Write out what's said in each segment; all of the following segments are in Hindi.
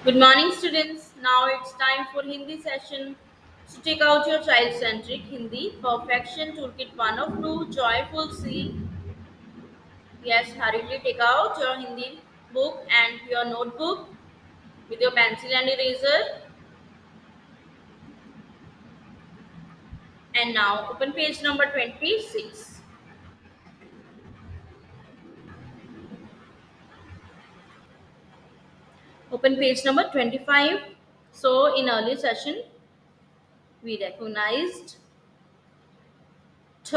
Good morning, students. Now it's time for Hindi session. So take out your child-centric Hindi Perfection Toolkit 1 of 2 Joyful C. Yes, hurriedly take out your Hindi book and your notebook with your pencil and eraser. And now open page number 26. Open page number 25. So in earlier session, we recognized th,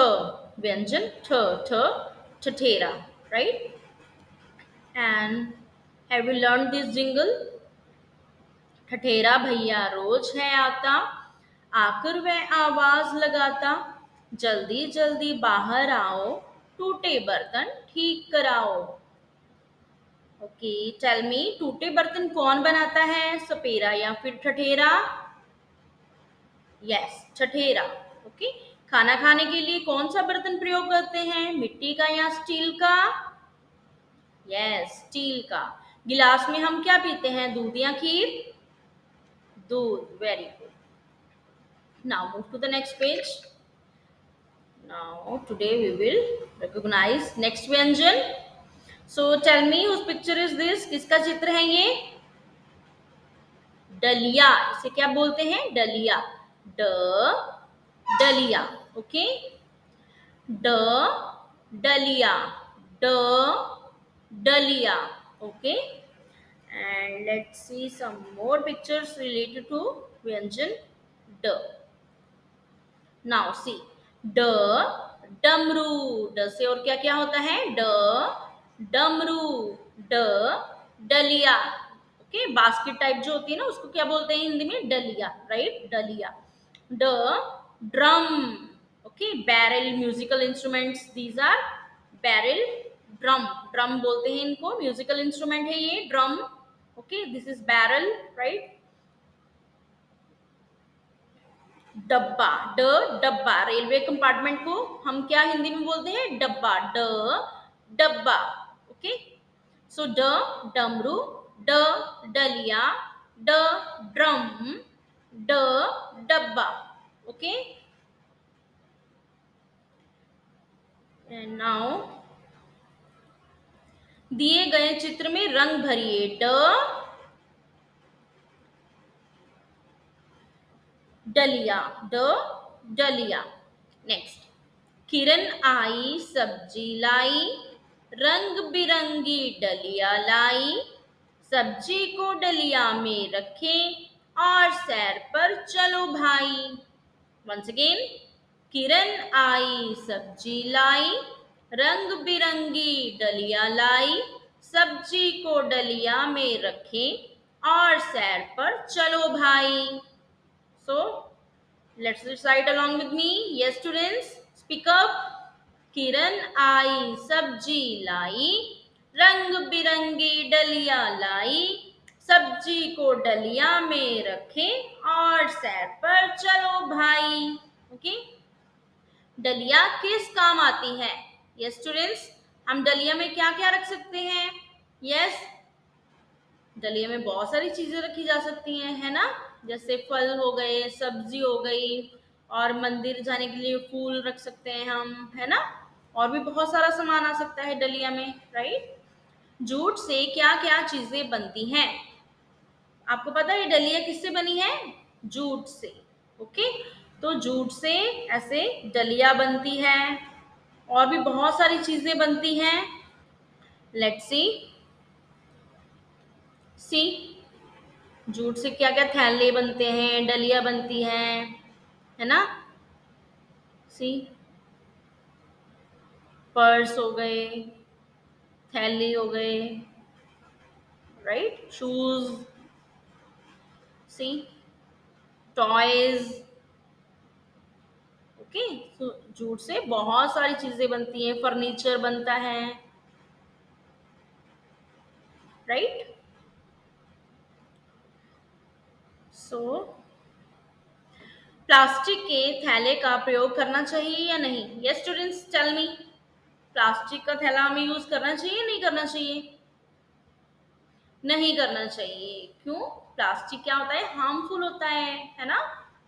Vyanjan, tatera, right? And have you learned this jingle? ठठेरा भैया रोज है आता, आकर वह आवाज लगाता, जल्दी जल्दी बाहर आओ, टूटे बर्तन ठीक कराओ। ओके, टेल मी, टूटे बर्तन कौन बनाता है, सपेरा या फिर ठठेरा? यस, ठठेरा। ओके, खाना खाने के लिए कौन सा बर्तन प्रयोग करते हैं, मिट्टी का या स्टील का? यस, स्टील का। गिलास में हम क्या पीते हैं, दूध या खीर? दूध, very good. Now move to the next page. Now today we will recognize next व्यंजन. So tell me whose picture is this? किसका चित्र है ये? डलिया। इसे क्या बोलते हैं? डलिया। ड डलिया। ओके, ड डलिया, ड डलिया। Okay, and let's see some more pictures related to व्यंजन ड. नाउ सी, ड डमरू। ड से और क्या क्या होता है? ड डमरू, ड डलिया। ओके, बास्केट टाइप जो होती है ना, उसको क्या बोलते हैं हिंदी में? डलिया, राइट? डलिया। ड drum. Okay, barrel, musical instruments, these are barrel. Drum, drum बोलते हैं इनको, म्यूजिकल इंस्ट्रूमेंट है ये drum. Okay, this is barrel, right? डब्बा, ड डब्बा। रेलवे कंपार्टमेंट को हम क्या हिंदी में बोलते हैं? डब्बा, ड डब्बा। ओके, सो ड डमरू, ड डलिया, ड ड्रम, ड डब्बा। ओके, एंड नाउ दिए गए चित्र में रंग भरिए। ड डलिया, ड डलिया। नेक्स्ट, किरण आई सब्जी लाई, रंग बिरंगी डलिया लाई, सब्जी को डलिया में रखे और सैर पर चलो भाई। वंस अगेन, किरण आई सब्जी लाई, रंग बिरंगी डलिया लाई, सब्जी को डलिया में रखे और सैर पर चलो भाई। So let's recite along with me. Yes, students, speak up. किरण आई सब्जी लाई, रंग बिरंगी डलिया लाई, सब्जी को डलिया में रखे और सैर पर चलो भाई। ओके, डलिया किस काम आती है? यस स्टूडेंट्स, हम डलिया में क्या क्या रख सकते हैं? यस, डलिया में बहुत सारी चीजें रखी जा सकती हैं, है ना? जैसे फल हो गए, सब्जी हो गई, और मंदिर जाने के लिए फूल रख सकते हैं हम, है ना? और भी बहुत सारा सामान आ सकता है डलिया में, राइट? जूट से क्या क्या चीजें बनती हैं? आपको पता है डलिया किससे बनी है? जूट से। ओके, तो जूट से ऐसे डलिया बनती है, और भी बहुत सारी चीजें बनती हैं। लेट्स सी, सी जूट से क्या क्या थैले बनते हैं, डलिया बनती है ना? सी, पर्स हो गए, थैली हो गए, राइट? शूज, सी, टॉयज। ओके, तो जूट से बहुत सारी चीजें बनती हैं, फर्नीचर बनता है, राइट? सो प्लास्टिक के थैले का प्रयोग करना चाहिए या नहीं? Yes students, tell me, plastic का थैला हमें यूज करना चाहिए या नहीं करना चाहिए? नहीं करना चाहिए। क्यों? प्लास्टिक क्या होता है? हार्मफुल होता है ना,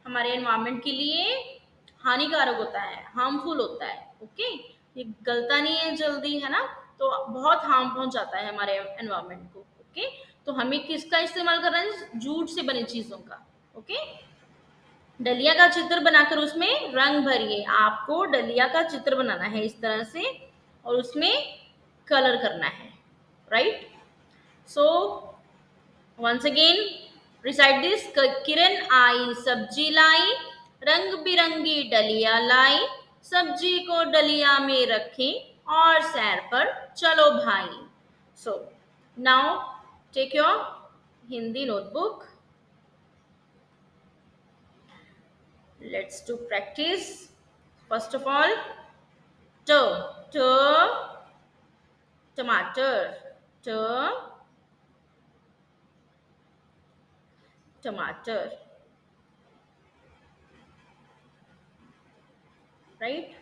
हमारे एनवायरमेंट के लिए हानिकारक होता है, हार्मफुल होता है। ओके, ये गलता नहीं है जल्दी, है ना, तो बहुत हार्म पहुंचाता है हमारे एनवायरमेंट को। ओके, तो हमें किसका इस्तेमाल करना है? जूट से बनी चीजों का। ओके, डलिया का चित्र बनाकर उसमें रंग भरिए। आपको डलिया का चित्र बनाना है इस तरह से, और उसमें कलर करना है। Right? So once again recite this. किरण आई सब्जी लाई, रंग बिरंगी डलिया लाई, सब्जी को डलिया में रखी और सैर पर चलो भाई। So now take your Hindi notebook. Let's do practice. First of all, t, t, tomato, t, tomato, right?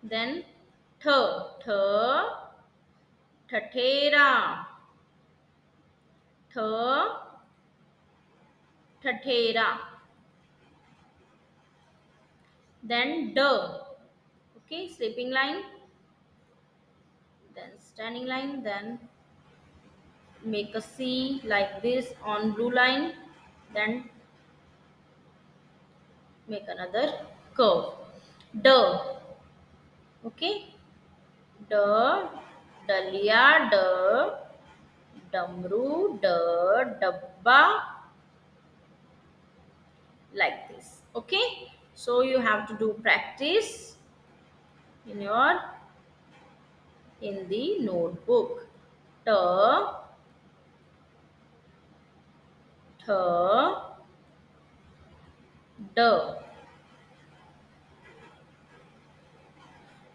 Then th, th, ठठेरा, थ, ठठेरा. Then d, okay, sleeping line, then standing line, then make a C like this on blue line, then make another curve. D, okay, D, डलिया, ड, डमरू, ड, डब्बा, like this. Okay, so you have to do practice in your Hindi notebook. T, th, d.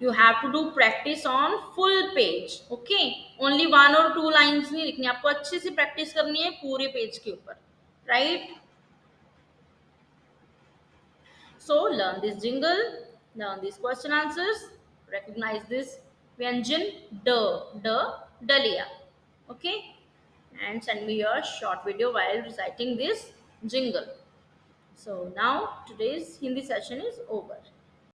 You have to do practice on full page. Okay, only one or two lines नहीं लिखनी, आपको अच्छे से प्रैक्टिस करनी है पूरे पेज के ऊपर. Right? So learn this jingle, learn these question answers, recognize this Vyanjan d, d, dalia. Okay, and send me your short video while reciting this jingle. So now today's Hindi session is over.